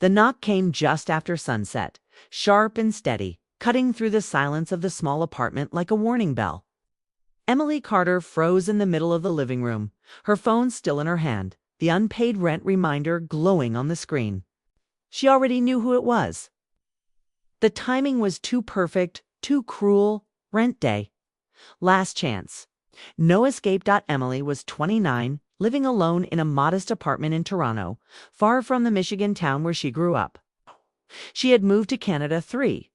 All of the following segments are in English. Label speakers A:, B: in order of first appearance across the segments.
A: The knock came just after sunset, sharp and steady, cutting through the silence of the small apartment like a warning bell. Emily Carter froze in the middle of the living room, her phone still in her hand, the unpaid rent reminder glowing on the screen. She already knew who it was. The timing was too perfect, too cruel. Rent day. Last chance. No escape. Emily was 29, living alone in a modest apartment in Toronto, far from the Michigan town where she grew up. She had moved to Canada 3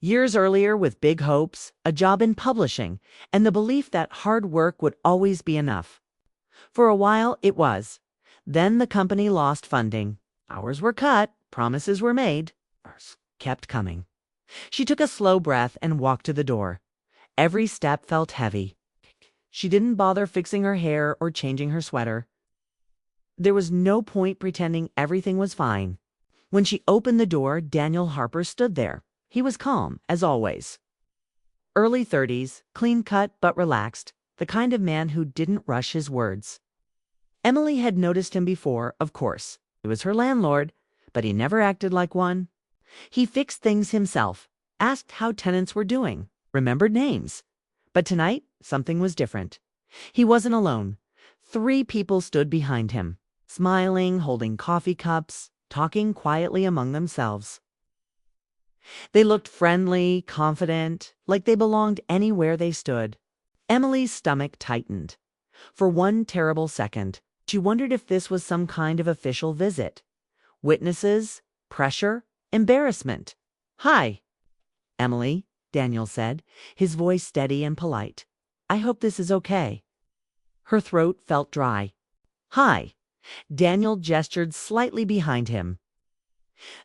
A: years earlier with big hopes, a job in publishing, and the belief that hard work would always be enough. For a while, it was. Then the company lost funding. Hours were cut, promises were made. Kept coming. She took a slow breath and walked to the door. Every step felt heavy. She didn't bother fixing her hair or changing her sweater. There was no point pretending everything was fine. When she opened the door, Daniel Harper stood there. He was calm, as always. Early 30s, clean-cut but relaxed, the kind of man who didn't rush his words. Emily had noticed him before, of course. He was her landlord, but he never acted like one. He fixed things himself, asked how tenants were doing, remembered names. But tonight, something was different. He wasn't alone. 3 people stood behind him, smiling, holding coffee cups, talking quietly among themselves. They looked friendly, confident, like they belonged anywhere they stood. Emily's stomach tightened. For one terrible second, she wondered if this was some kind of official visit. Witnesses, pressure, embarrassment. "Hi, Emily," Daniel said, his voice steady and polite. "I hope this is okay." Her throat felt dry. "Hi." Daniel gestured slightly behind him.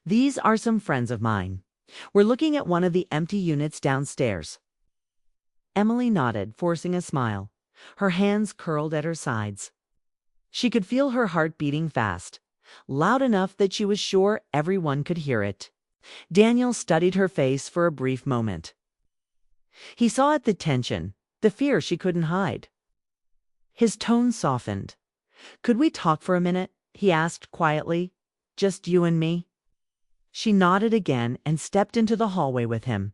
A: "These are some friends of mine. We're looking at one of the empty units downstairs." Emily nodded, forcing a smile. Her hands curled at her sides. She could feel her heart beating fast, loud enough that she was sure everyone could hear it. Daniel studied her face for a brief moment. He saw it, the tension, the fear she couldn't hide. His tone softened. "Could we talk for a minute?" he asked quietly. "Just you and me?" She nodded again and stepped into the hallway with him.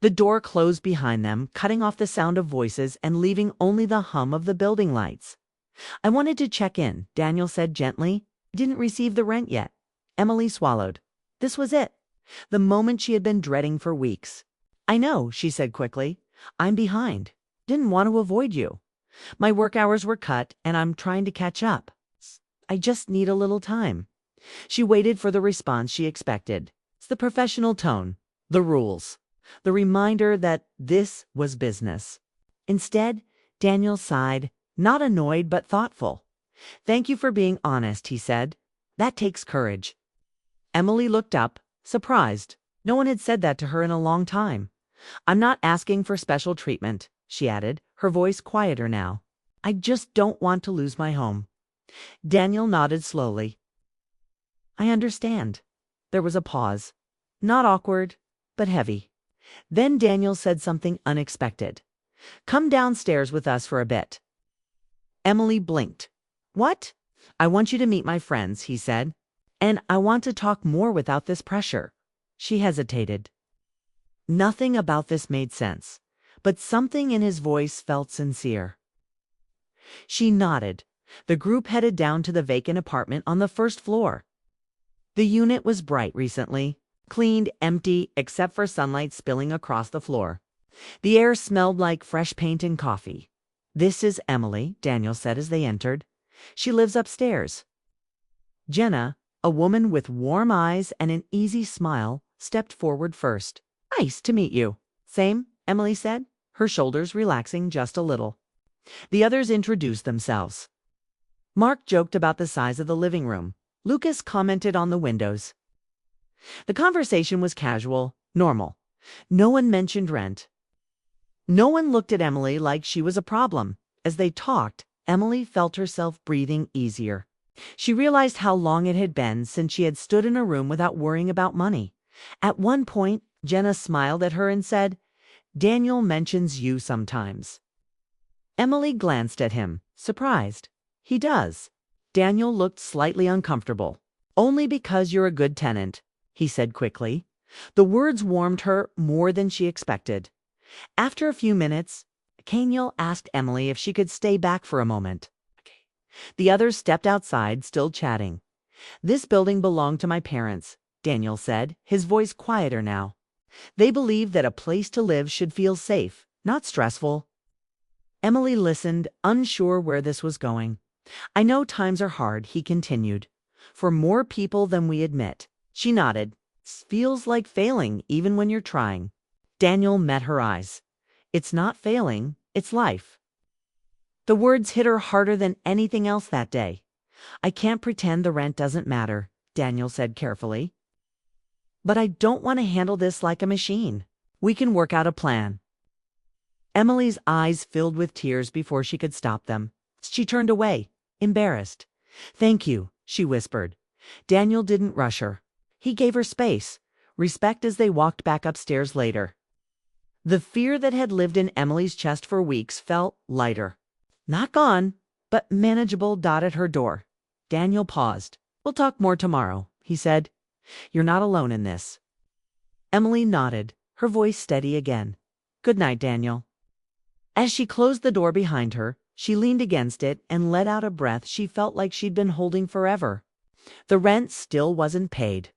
A: The door closed behind them, cutting off the sound of voices and leaving only the hum of the building lights. "I wanted to check in," Daniel said gently. "I didn't receive the rent yet." Emily swallowed. This was it. The moment she had been dreading for weeks. "I know," she said quickly. "I'm behind. Didn't want to avoid you. My work hours were cut, and I'm trying to catch up. I just need a little time." She waited for the response she expected. It's the professional tone, the rules, the reminder that this was business. Instead, Daniel sighed, not annoyed but thoughtful. "Thank you for being honest," he said. "That takes courage." Emily looked up, surprised. No one had said that to her in a long time. "I'm not asking for special treatment," she added, her voice quieter now. "I just don't want to lose my home." Daniel nodded slowly. "I understand." There was a pause. Not awkward, but heavy. Then Daniel said something unexpected. "Come downstairs with us for a bit." Emily blinked. "What?" "I want you to meet my friends," he said. "And I want to talk more without this pressure." She hesitated. Nothing about this made sense, but something in his voice felt sincere. She nodded. The group headed down to the vacant apartment on the first floor. The unit was bright recently, cleaned, empty, except for sunlight spilling across the floor. The air smelled like fresh paint and coffee. "This is Emily," Daniel said as they entered. "She lives upstairs." Jenna, a woman with warm eyes and an easy smile, stepped forward first. "Nice to meet you." "Same," Emily said, her shoulders relaxing just a little. The others introduced themselves. Mark joked about the size of the living room. Lucas commented on the windows. The conversation was casual, normal. No one mentioned rent. No one looked at Emily like she was a problem. As they talked, Emily felt herself breathing easier. She realized how long it had been since she had stood in a room without worrying about money. At one point, Jenna smiled at her and said, "Daniel mentions you sometimes." Emily glanced at him, surprised. "He does." Daniel looked slightly uncomfortable. Only because you're a good tenant, he said quickly. The words warmed her more than she expected. After a few minutes, Daniel asked Emily if she could stay back for a moment. The others stepped outside, still chatting. This building belonged to my parents, Daniel said, his voice quieter now. They believed that a place to live should feel safe, not stressful. Emily listened, unsure where this was going. I know times are hard, he continued. For more people than we admit. She nodded. Feels like failing even when you're trying. Daniel met her eyes. It's not failing, it's life. The words hit her harder than anything else that day. I can't pretend the rent doesn't matter, Daniel said carefully. But I don't want to handle this like a machine. We can work out a plan. Emily's eyes filled with tears before she could stop them. She turned away, embarrassed. Thank you, she whispered. Daniel didn't rush her. He gave her space, respect as they walked back upstairs later. The fear that had lived in Emily's chest for weeks felt lighter. Not gone, but manageable. At her door. Daniel paused. We'll talk more tomorrow, he said. You're not alone in this. Emily nodded, her voice steady again. Good night, Daniel. As she closed the door behind her, she leaned against it and let out a breath she felt like she'd been holding forever. The rent still wasn't paid.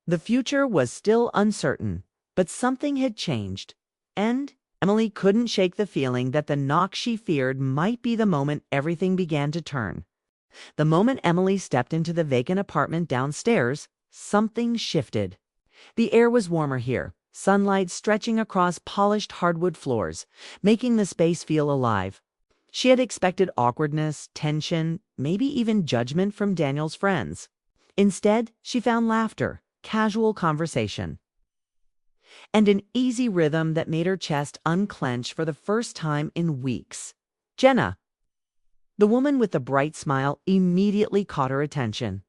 A: The future was still uncertain, but something had changed. And Emily couldn't shake the feeling that the knock she feared might be the moment everything began to turn. The moment Emily stepped into the vacant apartment downstairs, something shifted. The air was warmer here, sunlight stretching across polished hardwood floors, making the space feel alive. She had expected awkwardness, tension, maybe even judgment from Daniel's friends. Instead, she found laughter, casual conversation, and an easy rhythm that made her chest unclench for the first time in weeks. Jenna. The woman with the bright smile immediately caught her attention.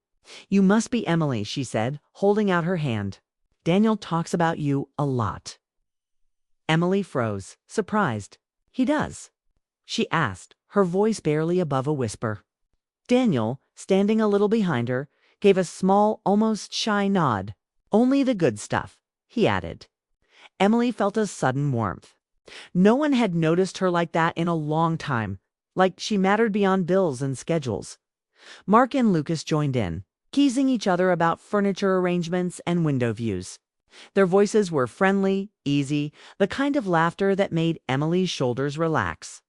A: You must be Emily, she said, holding out her hand. Daniel talks about you a lot. Emily froze, surprised. He does? She asked, her voice barely above a whisper. Daniel, standing a little behind her, gave a small, almost shy nod. Only the good stuff, he added. Emily felt a sudden warmth. No one had noticed her like that in a long time, like she mattered beyond bills and schedules. Mark and Lucas joined in, teasing each other about furniture arrangements and window views. Their voices were friendly, easy, the kind of laughter that made Emily's shoulders relax.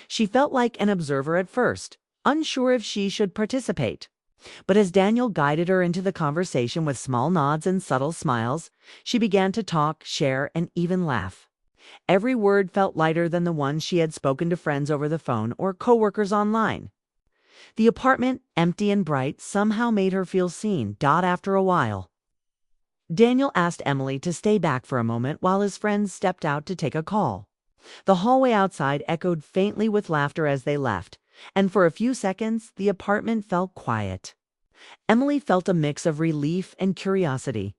A: She felt like an observer at first, unsure if she should participate. But as Daniel guided her into the conversation with small nods and subtle smiles, she began to talk, share, and even laugh. Every word felt lighter than the ones she had spoken to friends over the phone or coworkers online. The apartment, empty and bright, somehow made her feel seen. After a while, Daniel asked Emily to stay back for a moment while his friends stepped out to take a call. The hallway outside echoed faintly with laughter as they left, and for a few seconds the apartment felt quiet. Emily felt a mix of relief and curiosity.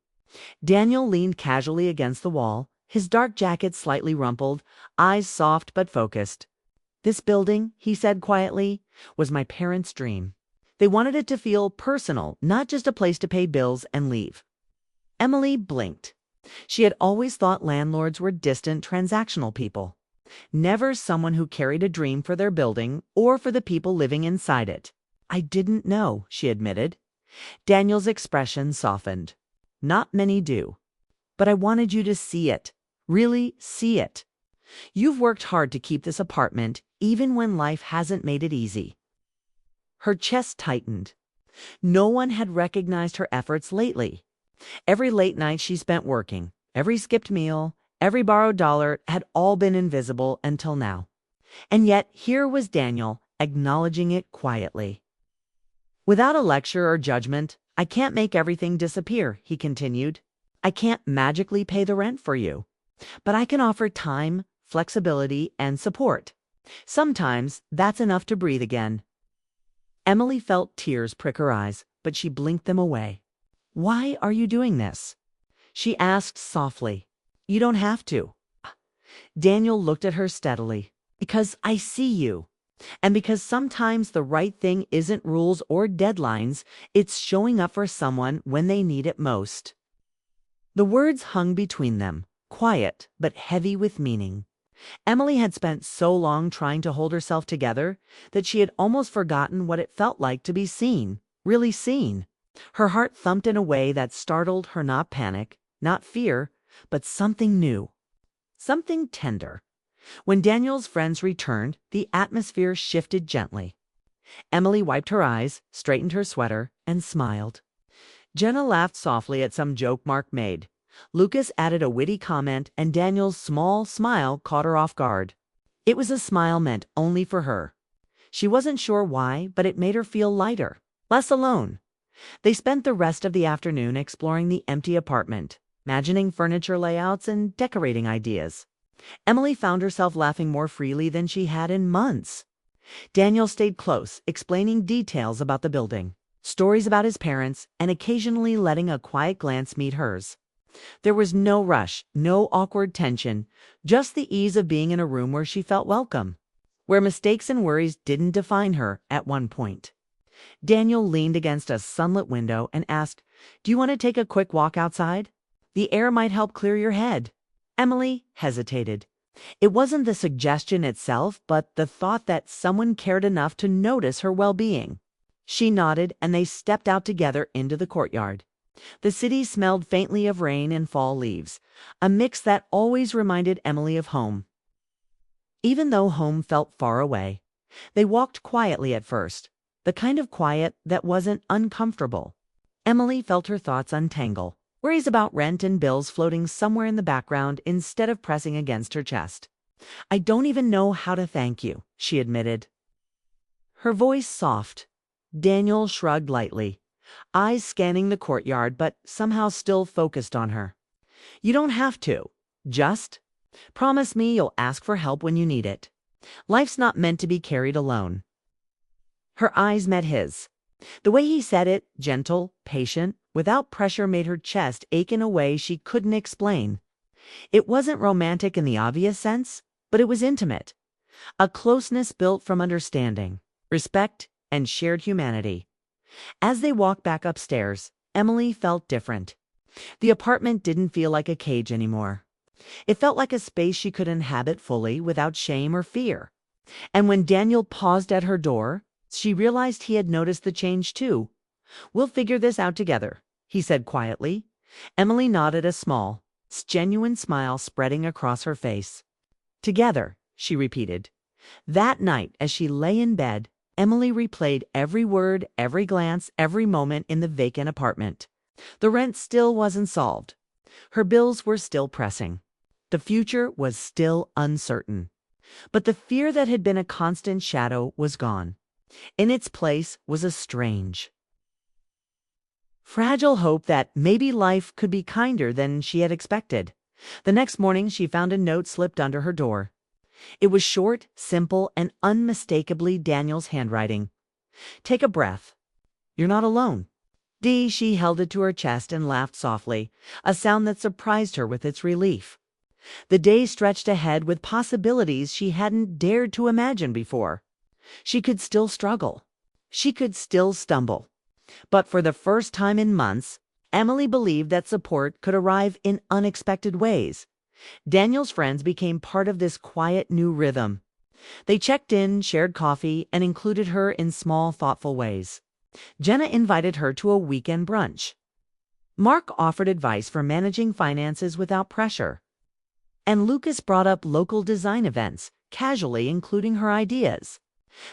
A: Daniel leaned casually against the wall, his dark jacket slightly rumpled, eyes soft but focused. This building, he said quietly, was my parents' dream. They wanted it to feel personal, not just a place to pay bills and leave. Emily blinked. She had always thought landlords were distant, transactional people. Never someone who carried a dream for their building or for the people living inside it. I didn't know, she admitted. Daniel's expression softened. Not many do. But I wanted you to see it. Really see it. You've worked hard to keep this apartment, even when life hasn't made it easy. Her chest tightened. No one had recognized her efforts lately. Every late night she spent working, every skipped meal, every borrowed dollar had all been invisible until now. And yet here was Daniel, acknowledging it quietly. Without a lecture or judgment, I can't make everything disappear, he continued. I can't magically pay the rent for you. But I can offer time, flexibility, and support. Sometimes that's enough to breathe again. Emily felt tears prick her eyes, but she blinked them away. Why are you doing this? She asked softly. You don't have to. Daniel looked at her steadily. Because I see you. And because sometimes the right thing isn't rules or deadlines, it's showing up for someone when they need it most. The words hung between them, quiet but heavy with meaning. Emily had spent so long trying to hold herself together that she had almost forgotten what it felt like to be seen, really seen. Her heart thumped in a way that startled her, not panic, not fear, but something new, something tender. When Daniel's friends returned, the atmosphere shifted gently. Emily wiped her eyes, straightened her sweater, and smiled. Jenna laughed softly at some joke Mark made. Lucas added a witty comment, and Daniel's small smile caught her off guard. It was a smile meant only for her. She wasn't sure why, but it made her feel lighter, less alone. They spent the rest of the afternoon exploring the empty apartment, imagining furniture layouts and decorating ideas. Emily found herself laughing more freely than she had in months. Daniel stayed close, explaining details about the building, stories about his parents, and occasionally letting a quiet glance meet hers. There was no rush, no awkward tension, just the ease of being in a room where she felt welcome, where mistakes and worries didn't define her at one point. Daniel leaned against a sunlit window and asked, "Do you want to take a quick walk outside? The air might help clear your head." Emily hesitated. It wasn't the suggestion itself, but the thought that someone cared enough to notice her well-being. She nodded, and they stepped out together into the courtyard. The city smelled faintly of rain and fall leaves, a mix that always reminded Emily of home. Even though home felt far away, they walked quietly at first, the kind of quiet that wasn't uncomfortable. Emily felt her thoughts untangle, worries about rent and bills floating somewhere in the background instead of pressing against her chest. "I don't even know how to thank you," she admitted. Her voice soft. Daniel shrugged lightly, eyes scanning the courtyard but somehow still focused on her. "You don't have to. Just promise me you'll ask for help when you need it. Life's not meant to be carried alone." Her eyes met his. The way he said it, gentle, patient, without pressure, made her chest ache in a way she couldn't explain. It wasn't romantic in the obvious sense, but it was intimate. A closeness built from understanding, respect, and shared humanity. As they walked back upstairs, Emily felt different. The apartment didn't feel like a cage anymore. It felt like a space she could inhabit fully without shame or fear. And when Daniel paused at her door, she realized he had noticed the change too. "We'll figure this out together," he said quietly. Emily nodded, a small, genuine smile spreading across her face. "Together," she repeated. That night, as she lay in bed, Emily replayed every word, every glance, every moment in the vacant apartment. The rent still wasn't solved. Her bills were still pressing. The future was still uncertain. But the fear that had been a constant shadow was gone. In its place was a strange, fragile hope that maybe life could be kinder than she had expected. The next morning, she found a note slipped under her door. It was short, simple, and unmistakably Daniel's handwriting. "Take a breath. You're not alone." She held it to her chest and laughed softly, a sound that surprised her with its relief. The day stretched ahead with possibilities she hadn't dared to imagine before. She could still struggle. She could still stumble. But for the first time in months, Emily believed that support could arrive in unexpected ways. Daniel's friends became part of this quiet new rhythm. They checked in, shared coffee, and included her in small, thoughtful ways. Jenna invited her to a weekend brunch. Mark offered advice for managing finances without pressure. And Lucas brought up local design events, casually including her ideas.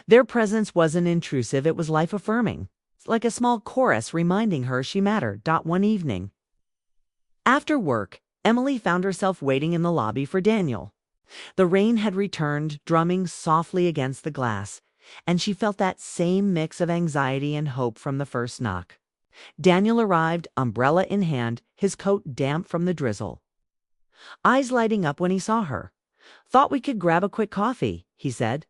A: Their presence wasn't intrusive, it was life-affirming, like a small chorus reminding her she mattered. One evening, after work, Emily found herself waiting in the lobby for Daniel. The rain had returned, drumming softly against the glass, and she felt that same mix of anxiety and hope from the first knock. Daniel arrived, umbrella in hand, his coat damp from the drizzle. Eyes lighting up when he saw her. "Thought we could grab a quick coffee," he said.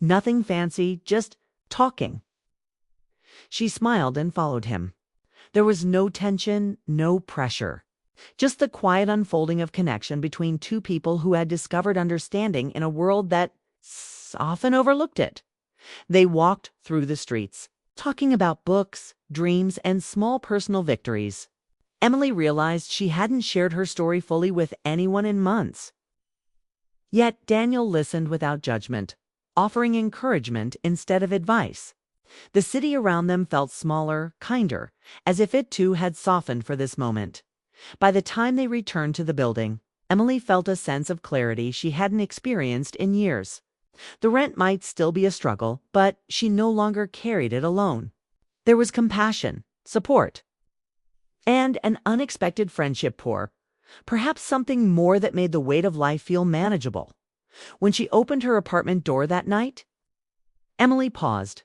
A: "Nothing fancy, just talking." She smiled and followed him. There was no tension, no pressure. Just the quiet unfolding of connection between two people who had discovered understanding in a world that tourists often overlooked it. They walked through the streets, talking about books, dreams, and small personal victories. Emily realized she hadn't shared her story fully with anyone in months. Yet Daniel listened without judgment, offering encouragement instead of advice. The city around them felt smaller, kinder, as if it too had softened for this moment. By the time they returned to the building, Emily felt a sense of clarity she hadn't experienced in years. The rent might still be a struggle, but she no longer carried it alone. There was compassion, support, and an unexpected friendship pour, perhaps something more that made the weight of life feel manageable. When she opened her apartment door that night, Emily paused.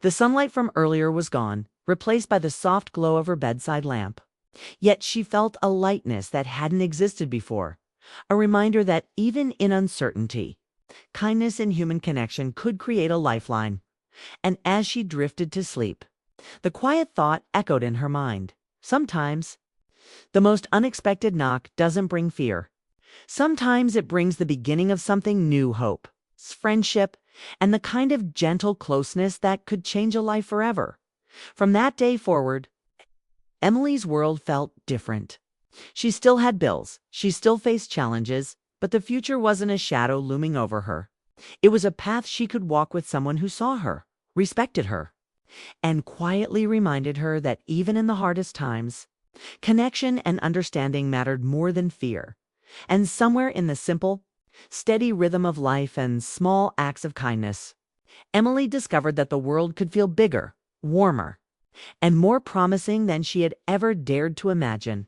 A: The sunlight from earlier was gone, replaced by the soft glow of her bedside lamp. Yet she felt a lightness that hadn't existed before, a reminder that even in uncertainty, kindness and human connection could create a lifeline. And as she drifted to sleep, the quiet thought echoed in her mind. Sometimes, the most unexpected knock doesn't bring fear. Sometimes it brings the beginning of something new: hope, friendship, and the kind of gentle closeness that could change a life forever. From that day forward, Emily's world felt different. She still had bills, she still faced challenges, but the future wasn't a shadow looming over her. It was a path she could walk with someone who saw her, respected her, and quietly reminded her that even in the hardest times, connection and understanding mattered more than fear. And somewhere in the simple, steady rhythm of life and small acts of kindness, Emily discovered that the world could feel bigger, warmer, and more promising than she had ever dared to imagine.